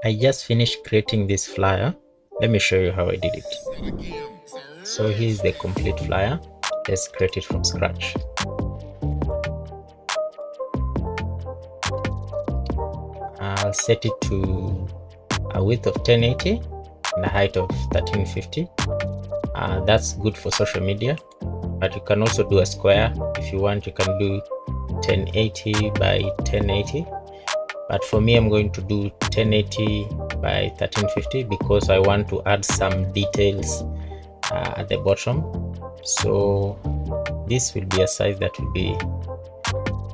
I just finished creating this flyer. Let me show you how I did it. So here's the complete flyer. Let's create it from scratch. I'll set it to a width of 1080 and a height of 1350. That's good for social media, but you can also do a square if you want. You can do 1080 by 1080, but for me I'm going to do 1080 by 1350 because I want to add some details at the bottom. So this will be a size that will be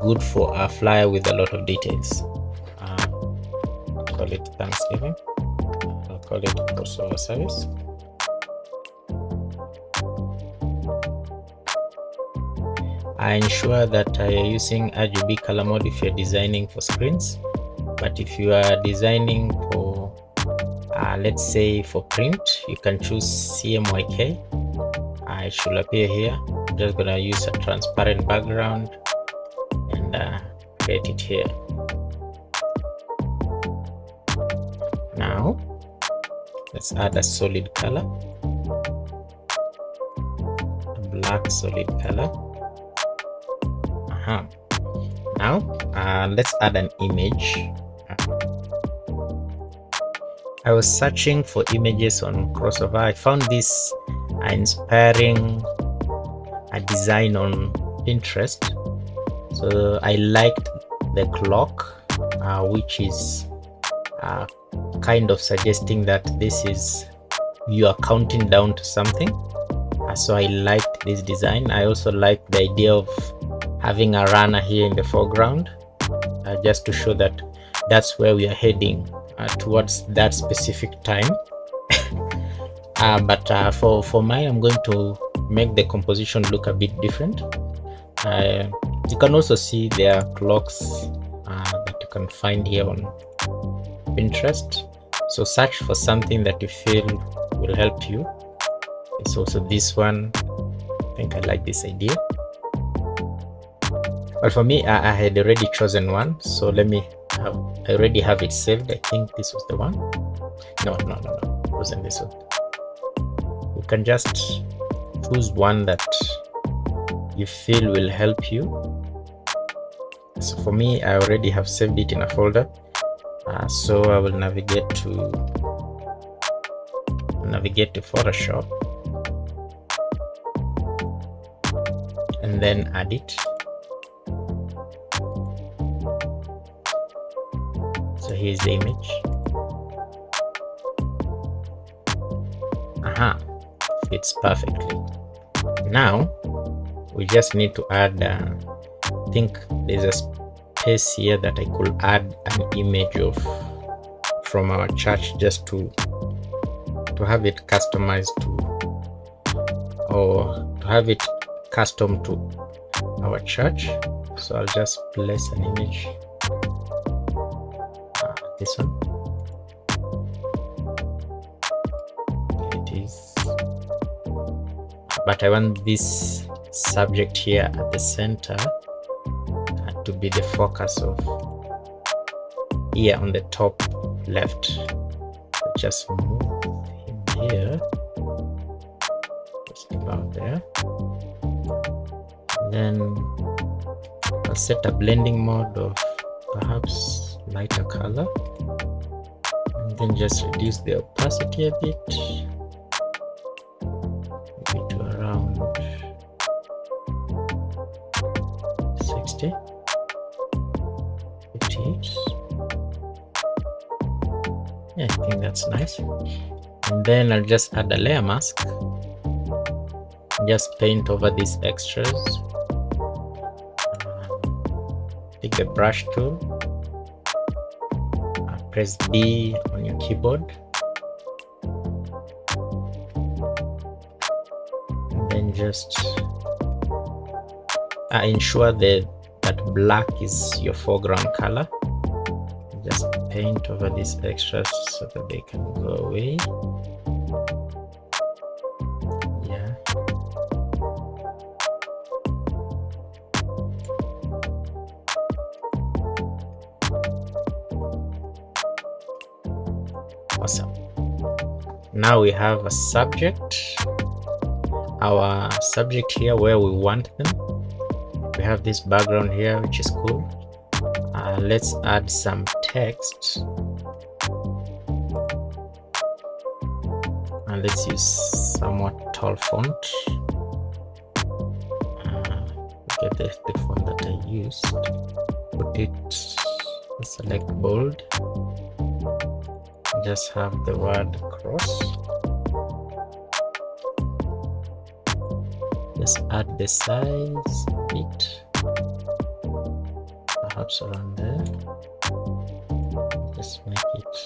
good for a flyer with a lot of details. I'll call it Thanksgiving. I'll call it crossover service. I ensure that you're using RGB color mode if you're designing for screens, but if you are designing for let's say for print, you can choose CMYK. It should appear here. I'm just gonna use a transparent background and create it here. Now let's add a solid color, a black solid color. Now let's add an image. I was searching for images on Crossover. I found this inspiring design on Pinterest. So I liked the clock, which is kind of suggesting that this is you are counting down to something. So I liked this design. I also liked the idea of having a runner here in the foreground, just to show that that's where we are heading towards that specific time. But for mine, I'm going to make the composition look a bit different. You can also see there are clocks that you can find here on Pinterest. So search for something that you feel will help you. It's also this one. I think I like this idea. But for me, I had already chosen one, so I already have it saved. I think this was the one. No, it wasn't this one. You can just choose one that you feel will help you. So for me, I already have saved it in a folder. So I will navigate to Photoshop and then add it. So here's the image. Fits perfectly. Now we just need to add I think there's a space here that I could add an image of from our church, just to have it customized to have it custom to our church. So I'll just place an image, this one. It is, but I want this subject here at the center to be the focus of here on the top left. So just move him here, just about there. And then I'll set a blending mode of perhaps lighter color, and then just reduce the opacity a bit, maybe to around 60. 58. Yeah, I think that's nice. And then I'll just add a layer mask, just paint over these extras. Take the brush tool, press B on your keyboard, and then just ensure that black is your foreground color. Just paint over these extras so that they can go away. Yeah. Awesome. Now we have a subject, our subject here where we want them. We have this background here, which is cool. Let's add some text, and let's use somewhat tall font. Get the font that I used, put it, select bold, just have the word cross, just add the size a bit, perhaps around there, just make it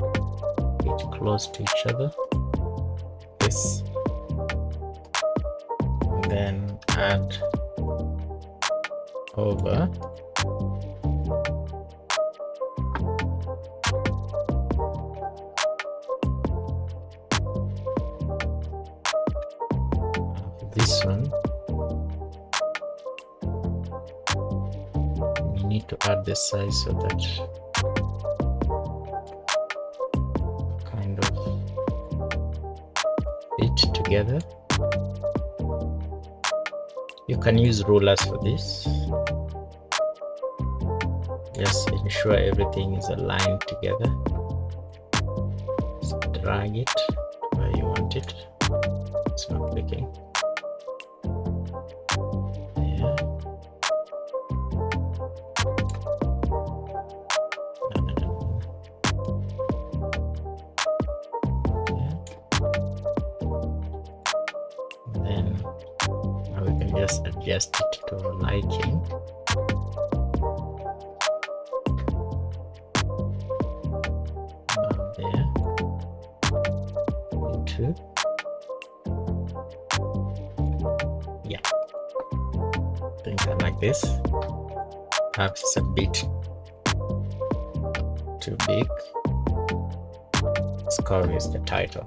a bit close to each other, this, and then add over this one. We need to add the size so that kind of fit together. You can use rulers for this. Just ensure everything is aligned together. Just drag it where you want it. It's not clicking. There. Then now we can just adjust it to liking. There. Two. Yeah, I think I like this. Perhaps it's a bit too big. Score is the title.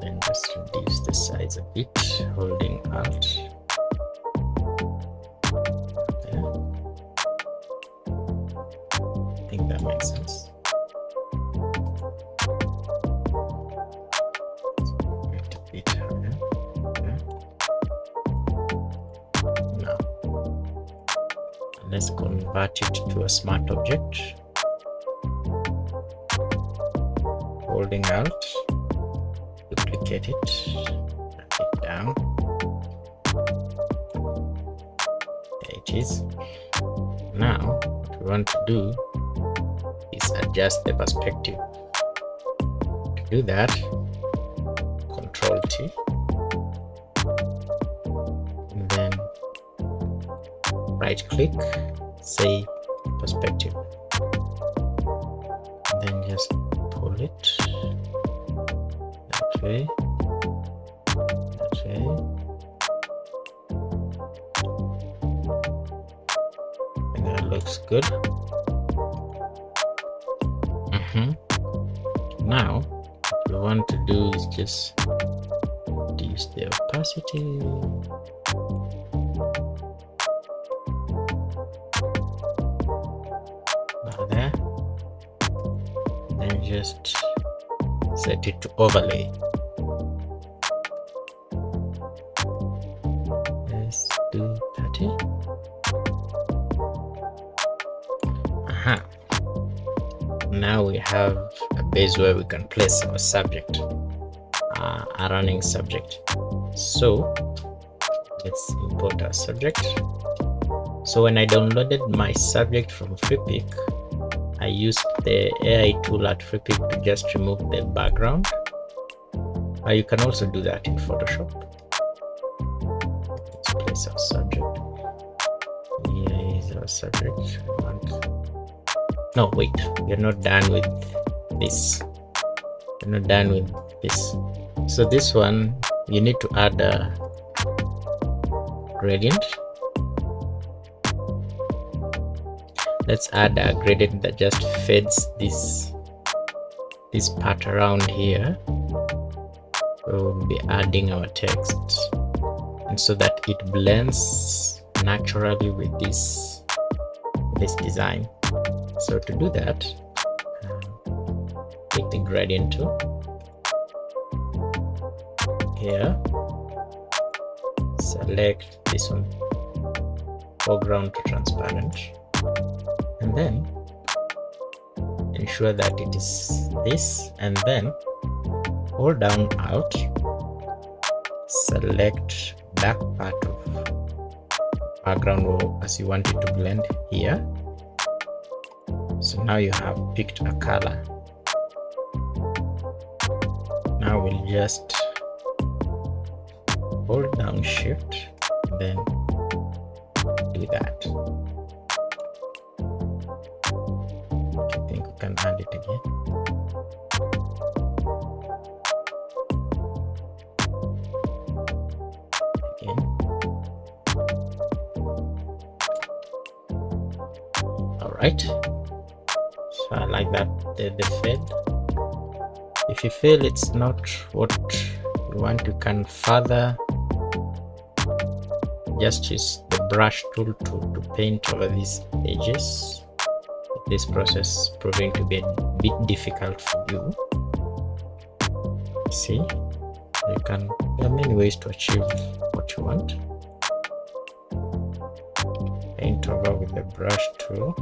Then just reduce the size a bit, holding Alt. There. I think that makes sense. Let's convert it to a smart object. Holding Alt, duplicate it, drag it down. There it is. Now, what we want to do is adjust the perspective. To do that, Control T. And then right click, say perspective, and then just pull it that way, that way. And that looks good. Now what we want to do is just reduce the opacity. There, then just set it to overlay. Let's do 30. Now we have a base where we can place our subject, a running subject. So let's import our subject. So when I downloaded my subject from Freepik, I used the AI tool at Freepik to just remove the background. You can also do that in Photoshop. Let's place our subject. Here is our subject. No, wait, we're not done with this. We're not done with this. So this one, you need to add a gradient. Let's add a gradient that just fades this part around here. We'll be adding our text, and so that it blends naturally with this design. So to do that, take the gradient tool here, select this one, foreground to transparent, and then ensure that it is this, and then hold down Alt, select dark part of background as you want it to blend here. So now you have picked a color. Now we'll just hold down Shift, then do that. I think we can add it again. All right. So I like that the fade. If you feel it's not what you want, you can further just use the brush tool to paint over these edges. This process proving to be a bit difficult for you. See, there are many ways to achieve what you want. Paint over with the brush tool.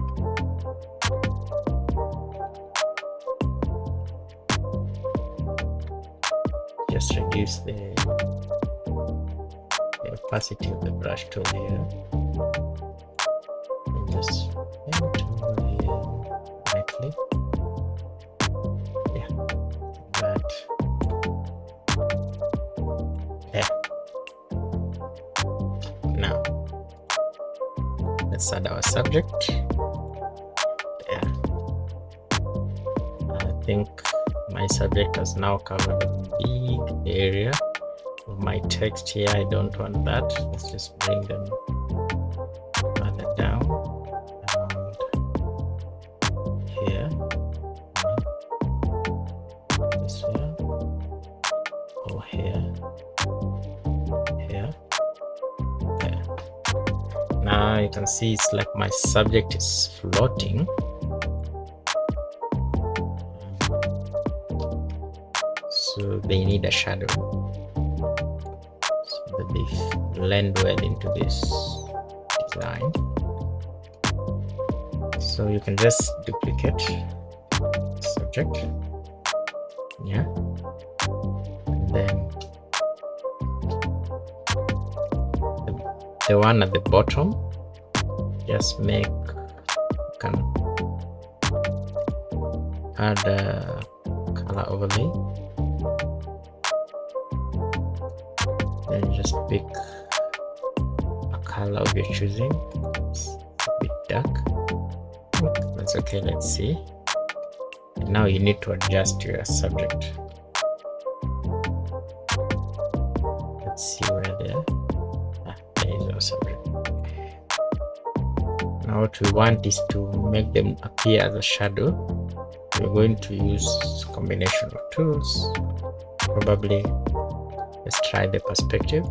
Just reduce the opacity of the brush tool here, and just paint over here lightly. Yeah, that. Yeah. Now let's add our subject. Yeah, I think my subject has now covered a big area of my text here. I don't want that. Let's just bring them further down around here, this here, or here, there. Now you can see it's like my subject is floating. So they need a shadow, so that they blend well into this design. So you can just duplicate subject, yeah, and then the one at the bottom, just make, you can add a color overlay. Then just pick a color of your choosing. It's a bit dark. That's okay. Let's see. And now you need to adjust your subject. Let's see where they are. There is our subject. Now what we want is to make them appear as a shadow. We're going to use a combination of tools. Probably let's try the perspective.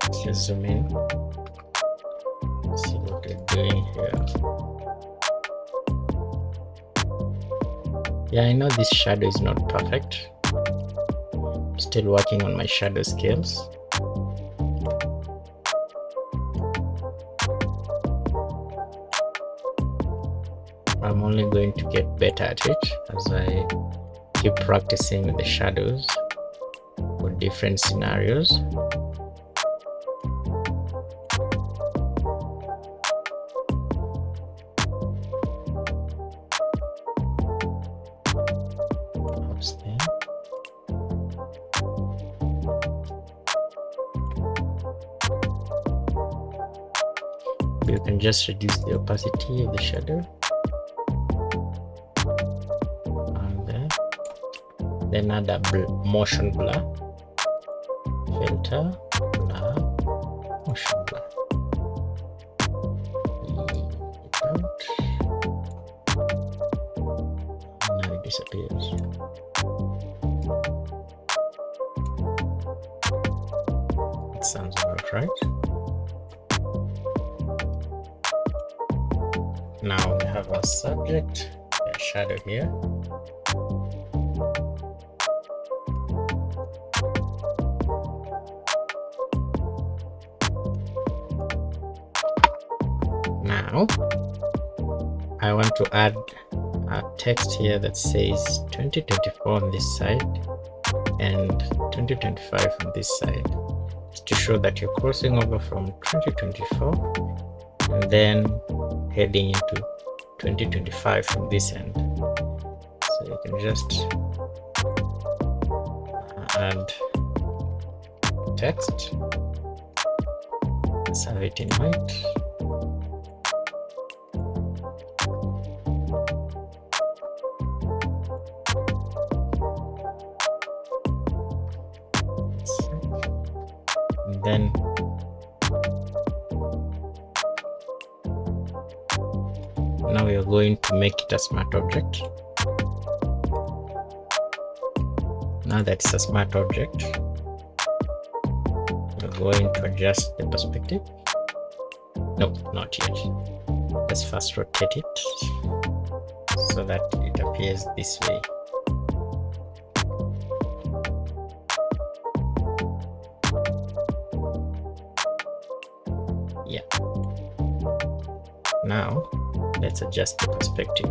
Let's just zoom in. See what we're doing here. Yeah, I know this shadow is not perfect. I'm still working on my shadow skills. I'm only going to get better at it as I keep practicing with the shadows for different scenarios. You can just reduce the opacity of the shadow. And then then add a motion blur, filter, blur, motion blur. Now it disappears. It sounds about right. Now we have our subject, a shadow here. Now I want to add a text here that says 2024 on this side and 2025 on this side, to show that you're crossing over from 2024 and then heading into 2025 from this end. So you can just add text. Let's have it in white. And then now we are going to make it a smart object. Now that it's a smart object, we're going to adjust the perspective. No, not yet. Let's first rotate it so that it appears this way. Yeah. Now let's adjust the perspective.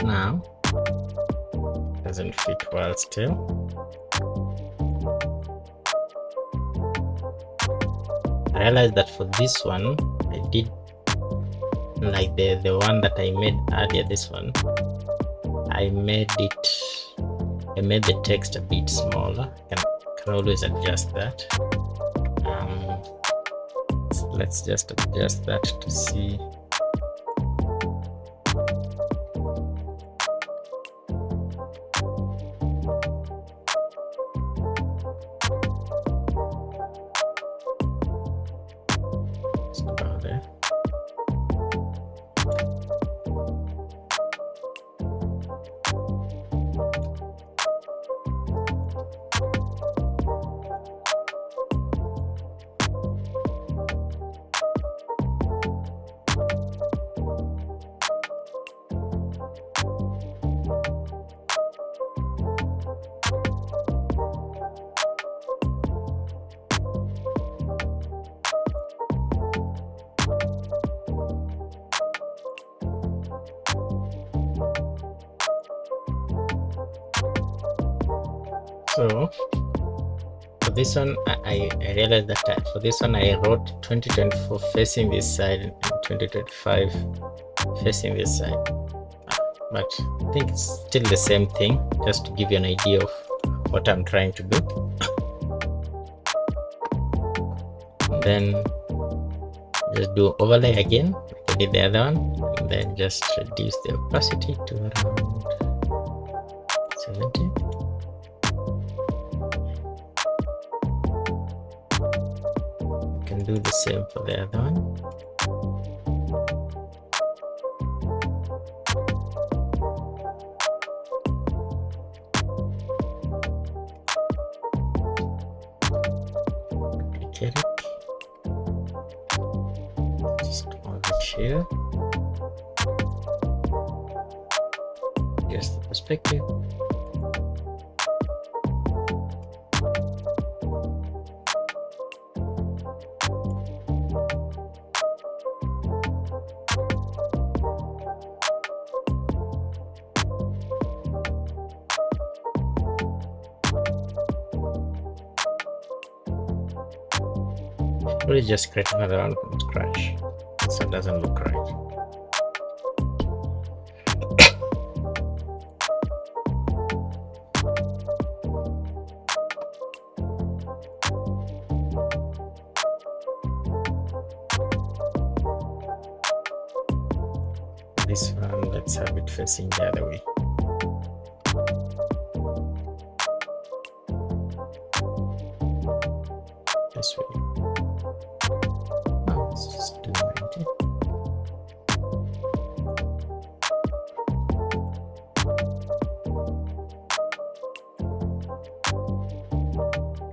Now doesn't fit well still. I realized that for this one I did like the one that I made earlier. This one I made the text a bit smaller. Can always adjust that. So let's just adjust that to see. So for this one, I realized that for this one I wrote 2024 facing this side and 2025 facing this side, but I think it's still the same thing, just to give you an idea of what I'm trying to do. And then just do overlay again, I did the other one, and then just reduce the opacity to around 70. You can do the same for the other one. Duplicate it. Just move it here. Here's the perspective. We'll just create another one from scratch, so it doesn't look right. This one, let's have it facing the other way. This way. Let's just do 90.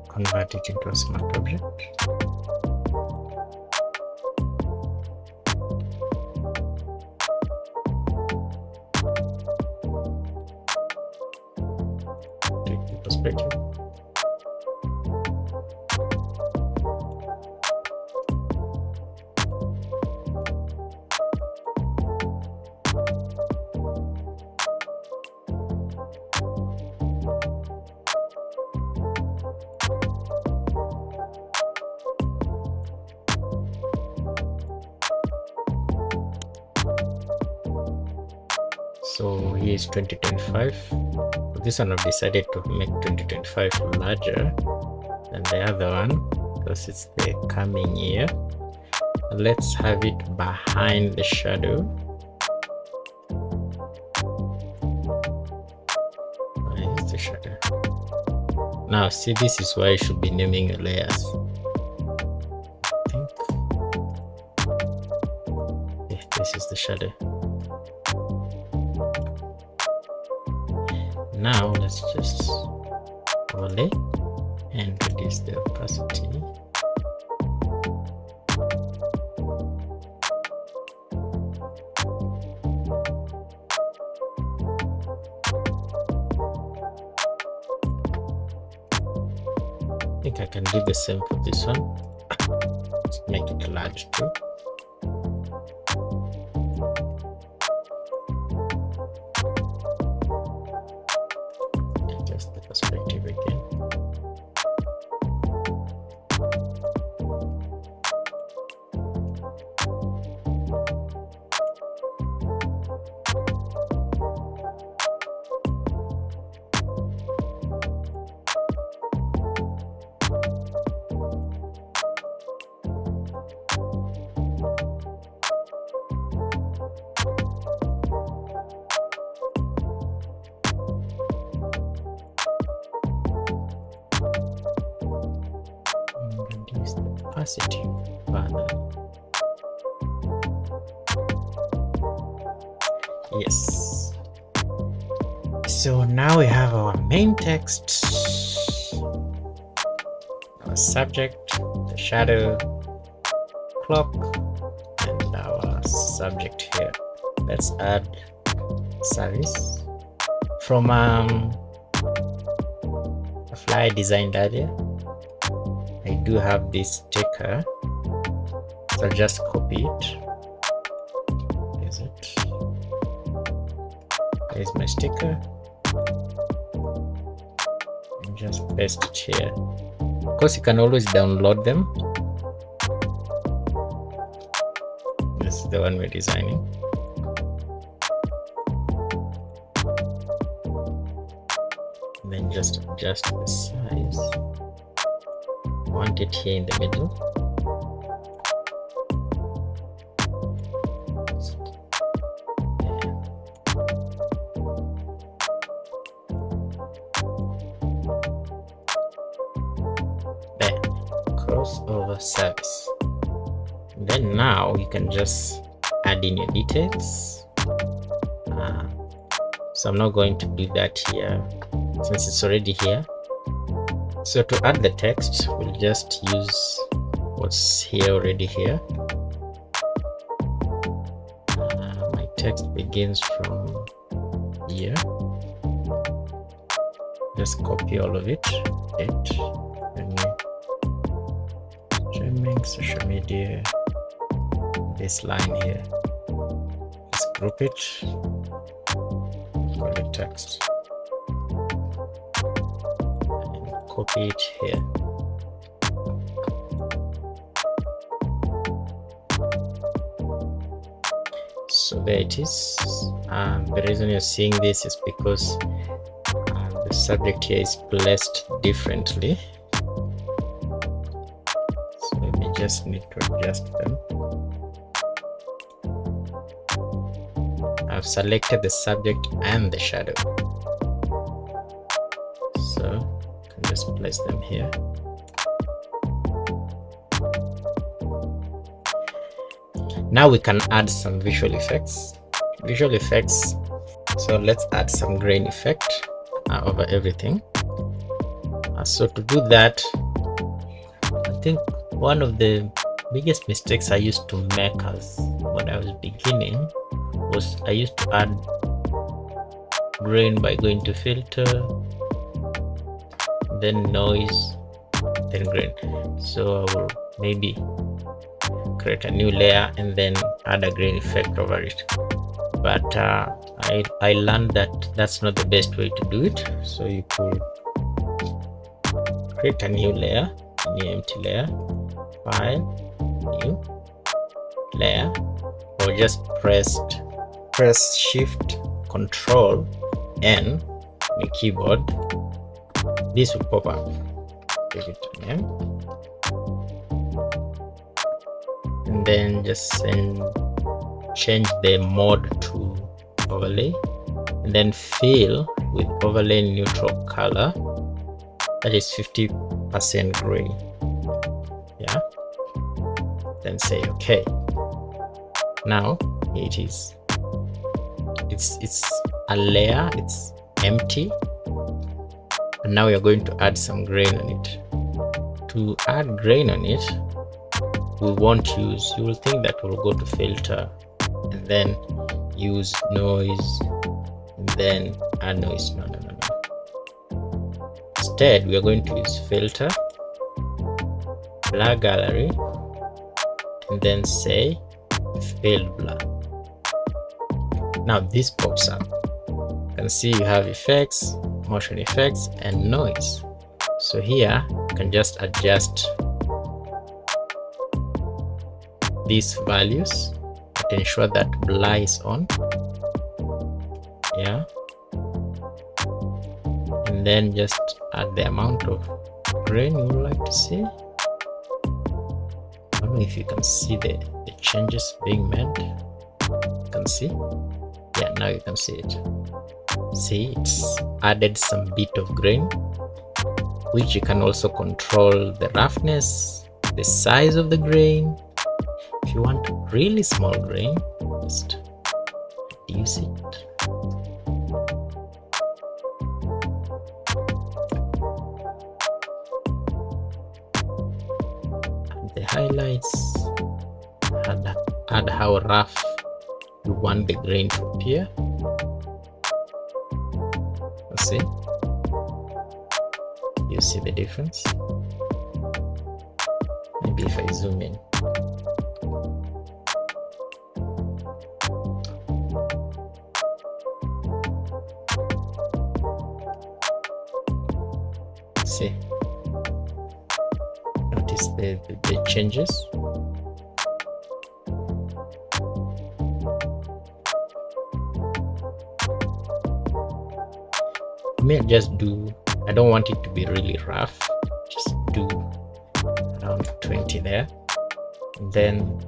Convert it into a smart object. Take the perspective. So here is 2025. For this one I've decided to make 2025 larger than the other one because it's the coming year. Let's have it behind the shadow. Where is the shadow? Now see, this is why you should be naming your layers. I think. Yeah, this is the shadow. Now let's just overlay and reduce the opacity. I think I can do the same for this one. Let's make it large too. Adjust the perspective again. Reduce the opacity further. Yes. So now we have our main text, our subject, the shadow, clock, and our subject here. Let's add service from a flyer I designed earlier. I do have this sticker, so I'll just copy it. Is it? There's my sticker. And just paste it here. Of course, you can always download them. This is the one we're designing. And then just adjust the size. I want it here in the middle. There, crossover service. Then now you can just add in your details. So I'm not going to do that here since it's already here. So to add the text, we'll just use what's here already here. My text begins from here. Just copy all of it. Streaming, social media, this line here. Just group it. Call it text. Copy it here. So there it is. The reason you're seeing this is because the subject here is placed differently. So we just need to adjust them. I've selected the subject and the shadow. So just place them here. Now we can add some visual effects. So let's add some grain effect over everything. So to do that, I think one of the biggest mistakes I used to make when I was beginning was I used to add grain by going to filter, then noise, then grain. So I will maybe create a new layer and then add a grain effect over it. But I learned that that's not the best way to do it. So you could create a new layer, new empty layer, file, new layer, or just press Shift Control N on the keyboard. This will pop up. Give it a name, and then just change the mode to overlay, and then fill with overlay neutral color, that is 50% gray. Yeah, then say okay. Now it is, it's a layer, it's empty, and now we are going to add some grain on it. To add grain on it, we won't use, you will think that we'll go to filter and then use noise and then add noise. No. Instead, we are going to use filter, blur gallery, and then say fill blur. Now this pops up. You can see you have effects, motion effects, and noise. So here you can just adjust these values to ensure that blur is on. Yeah, and then just add the amount of grain you would like to see. I don't know if you can see the changes being made. You can see, yeah, now you can see it. See, it's added some bit of grain, which you can also control the roughness, the size of the grain. If you want really small grain, just reduce it. The highlights, add how rough you want the grain to appear. See, you see the difference. Maybe if I zoom in, see, notice the changes. May just do, I don't want it to be really rough, just do around 20 there, and then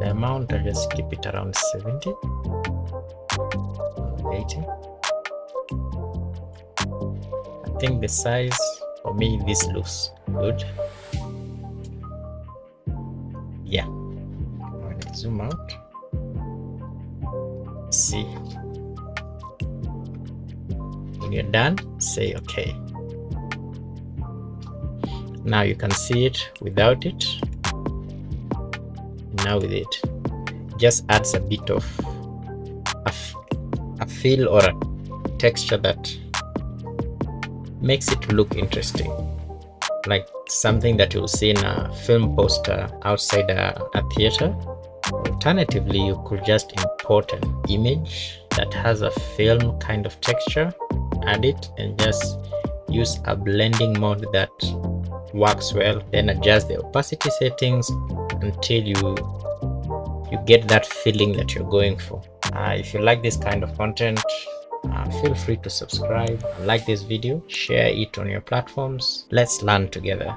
the amount I just keep it around 70 or 80. I think the size for me, this looks good. Yeah, when I zoom out, see, when you're done, say okay. Now you can see it without it, and now with it. Just adds a bit of a feel or a texture that makes it look interesting, like something that you'll see in a film poster outside a theater. Alternatively, you could just import an image that has a film kind of texture, add it, and just use a blending mode that works well, then adjust the opacity settings until you get that feeling that you're going for. If you like this kind of content, feel free to subscribe, like this video, share it on your platforms. Let's learn together.